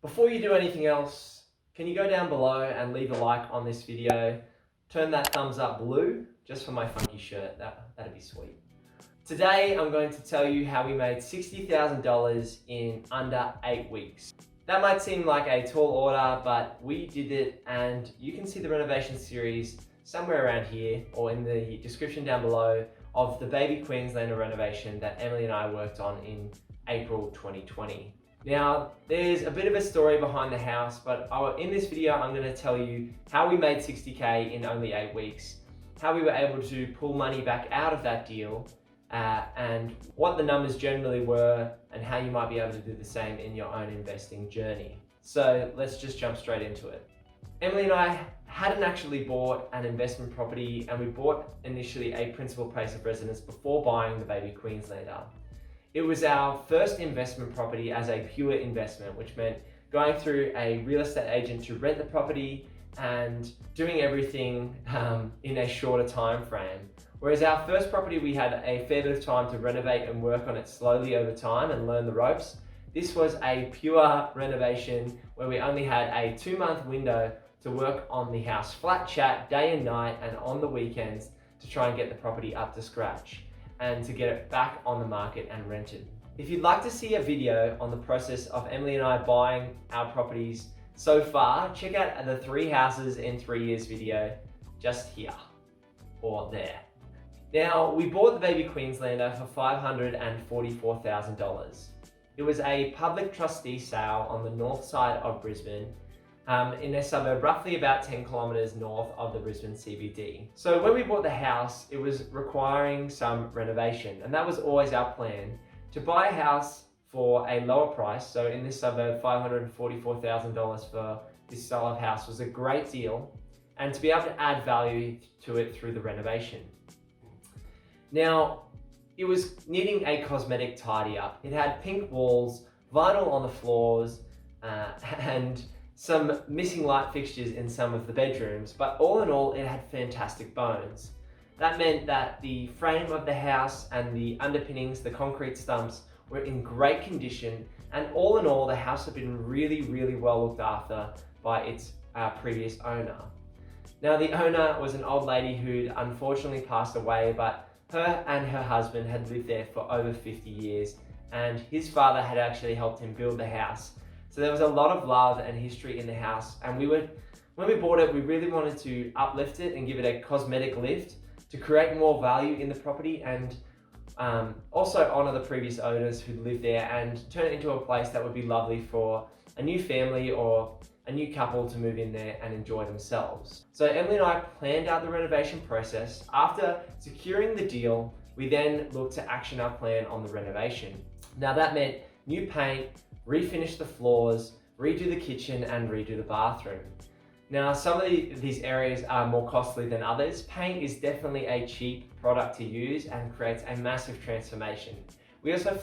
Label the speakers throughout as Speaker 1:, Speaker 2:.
Speaker 1: Before you do anything else, can you go down below and leave a like on this video? Turn that thumbs up blue just for my funky shirt. That'd be sweet. Today, I'm going to tell you how we made $60,000 in under 8 weeks. That might seem like a tall order, but we did it, and you can see the renovation series somewhere around here or in the description down below of the baby Queenslander renovation that Emily and I worked on in April 2020. Now, there's a bit of a story behind the house, but in this video, I'm going to tell you how we made 60K in only 8 weeks, how we were able to pull money back out of that deal, and what the numbers generally were, and how you might be able to do the same in your own investing journey. So let's just jump straight into it. Emily and I hadn't actually bought an investment property, and we bought initially a principal place of residence before buying the baby Queenslander. It was our first investment property as a pure investment, which meant going through a real estate agent to rent the property and doing everything in a shorter time frame. Whereas our first property, we had a fair bit of time to renovate and work on it slowly over time and learn the ropes. This was a pure renovation where we only had a 2-month window to work on the house, flat chat day and night and on the weekends to try and get the property up to scratch and to get it back on the market and rented. If you'd like to see a video on the process of Emily and I buying our properties so far, check out the 3 houses in 3 years video just here or there. Now, we bought the baby Queenslander for $544,000. It was a public trustee sale on the north side of Brisbane, in a suburb roughly about 10 kilometers north of the Brisbane CBD. So when we bought the house, it was requiring some renovation, and that was always our plan, to buy a house for a lower price. So in this suburb, $544,000 for this style of house was a great deal, and to be able to add value to it through the renovation. Now, it was needing a cosmetic tidy up. It had pink walls, vinyl on the floors, and some missing light fixtures in some of the bedrooms, but all in all, it had fantastic bones. That meant that the frame of the house and the underpinnings, the concrete stumps, were in great condition, and all in all, the house had been really, really well looked after by its previous owner. Now, the owner was an old lady who'd unfortunately passed away, but her and her husband had lived there for over 50 years, and his father had actually helped him build the house. So there was a lot of love and history in the house, and when we bought it, we really wanted to uplift it and give it a cosmetic lift to create more value in the property, and also honor the previous owners who lived there and turn it into a place that would be lovely for a new family or a new couple to move in there and enjoy themselves. So Emily and I planned out the renovation process. After securing the deal, we then looked to action our plan on the renovation. Now that meant new paint, refinish the floors, redo the kitchen, and redo the bathroom. Now, some of these areas are more costly than others. Paint is definitely a cheap product to use and creates a massive transformation. We also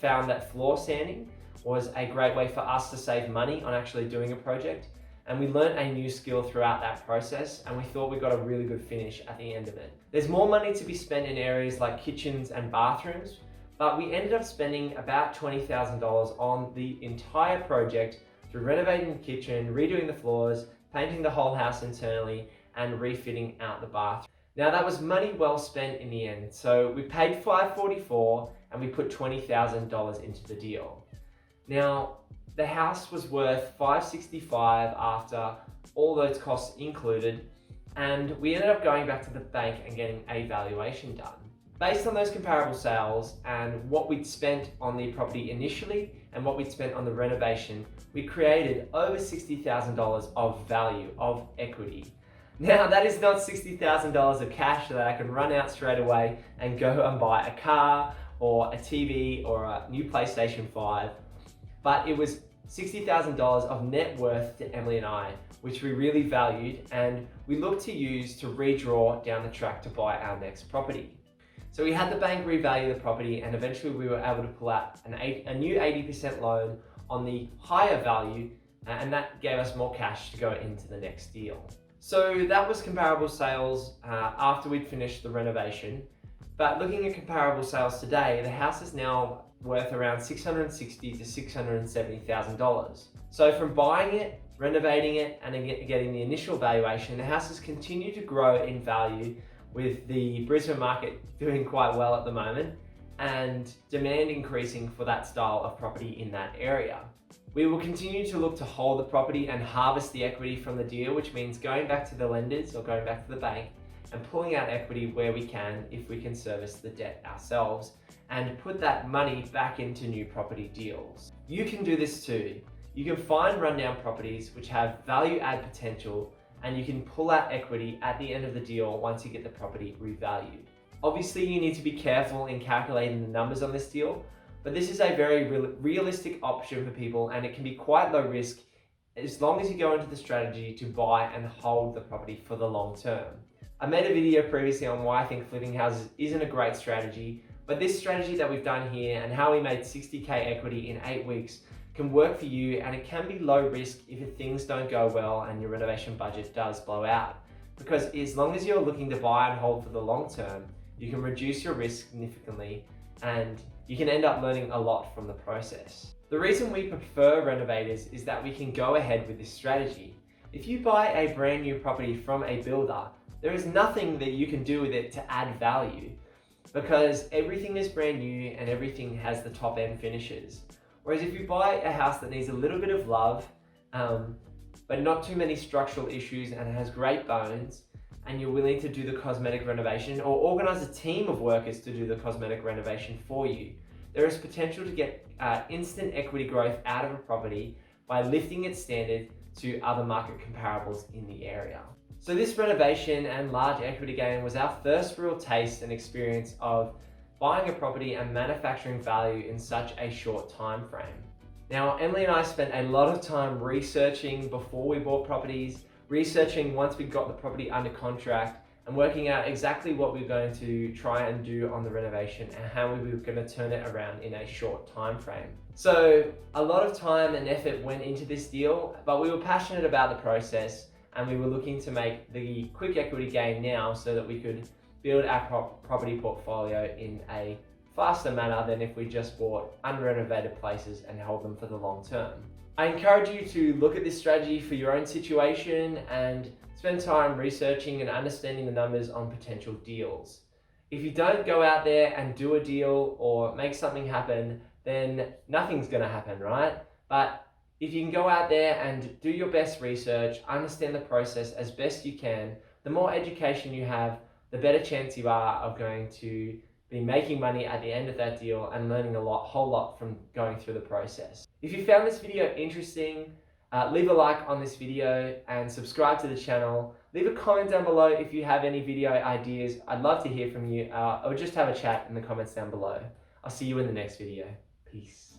Speaker 1: found that floor sanding was a great way for us to save money on actually doing a project, and we learned a new skill throughout that process, and we thought we got a really good finish at the end of it. There's more money to be spent in areas like kitchens and bathrooms, but we ended up spending about $20,000 on the entire project through renovating the kitchen, redoing the floors, painting the whole house internally, and refitting out the bathroom. Now, that was money well spent in the end. So we paid $544,000 and we put $20,000 into the deal. Now, the house was worth $565,000 after all those costs included, and we ended up going back to the bank and getting a valuation done. Based on those comparable sales and what we'd spent on the property initially and what we'd spent on the renovation, we created over $60,000 of value, of equity. Now, that is not $60,000 of cash that I can run out straight away and go and buy a car or a TV or a new PlayStation 5, but it was $60,000 of net worth to Emily and I, which we really valued and we looked to use to redraw down the track to buy our next property. So we had the bank revalue the property, and eventually we were able to pull out a new 80% loan on the higher value, and that gave us more cash to go into the next deal. So that was comparable sales after we'd finished the renovation. But looking at comparable sales today, the house is now worth around $660,000 to $670,000. So from buying it, renovating it, and getting the initial valuation, the house has continued to grow in value, with the Brisbane market doing quite well at the moment and demand increasing for that style of property in that area. We will continue to look to hold the property and harvest the equity from the deal, which means going back to the lenders or going back to the bank and pulling out equity where we can, if we can service the debt ourselves, and put that money back into new property deals. You can do this too. You can find rundown properties which have value add potential, and you can pull out equity at the end of the deal once you get the property revalued. Obviously, you need to be careful in calculating the numbers on this deal, but this is a very realistic option for people, and it can be quite low risk as long as you go into the strategy to buy and hold the property for the long term. I made a video previously on why I think flipping houses isn't a great strategy, but this strategy that we've done here and how we made 60k equity in 8 weeks can work for you, and it can be low risk if things don't go well and your renovation budget does blow out. Because as long as you're looking to buy and hold for the long term, you can reduce your risk significantly and you can end up learning a lot from the process. The reason we prefer renovators is that we can go ahead with this strategy. If you buy a brand new property from a builder, there is nothing that you can do with it to add value, because everything is brand new and everything has the top end finishes. Whereas if you buy a house that needs a little bit of love, but not too many structural issues and has great bones, and you're willing to do the cosmetic renovation or organize a team of workers to do the cosmetic renovation for you, there is potential to get instant equity growth out of a property by lifting its standard to other market comparables in the area. So this renovation and large equity gain was our first real taste and experience of buying a property and manufacturing value in such a short time frame. Now, Emily and I spent a lot of time researching before we bought properties, researching once we got the property under contract, and working out exactly what we were going to try and do on the renovation and how we were going to turn it around in a short time frame. So a lot of time and effort went into this deal, but we were passionate about the process, and we were looking to make the quick equity gain now so that we could build our property portfolio in a faster manner than if we just bought unrenovated places and held them for the long term. I encourage you to look at this strategy for your own situation and spend time researching and understanding the numbers on potential deals. If you don't go out there and do a deal or make something happen, then nothing's going to happen, right? But if you can go out there and do your best research, understand the process as best you can, the more education you have, the better chance you are of going to be making money at the end of that deal and learning whole lot from going through the process. If you found this video interesting, leave a like on this video and subscribe to the channel. Leave a comment down below if you have any video ideas. I'd love to hear from you, or just have a chat in the comments down below. I'll see you in the next video. Peace.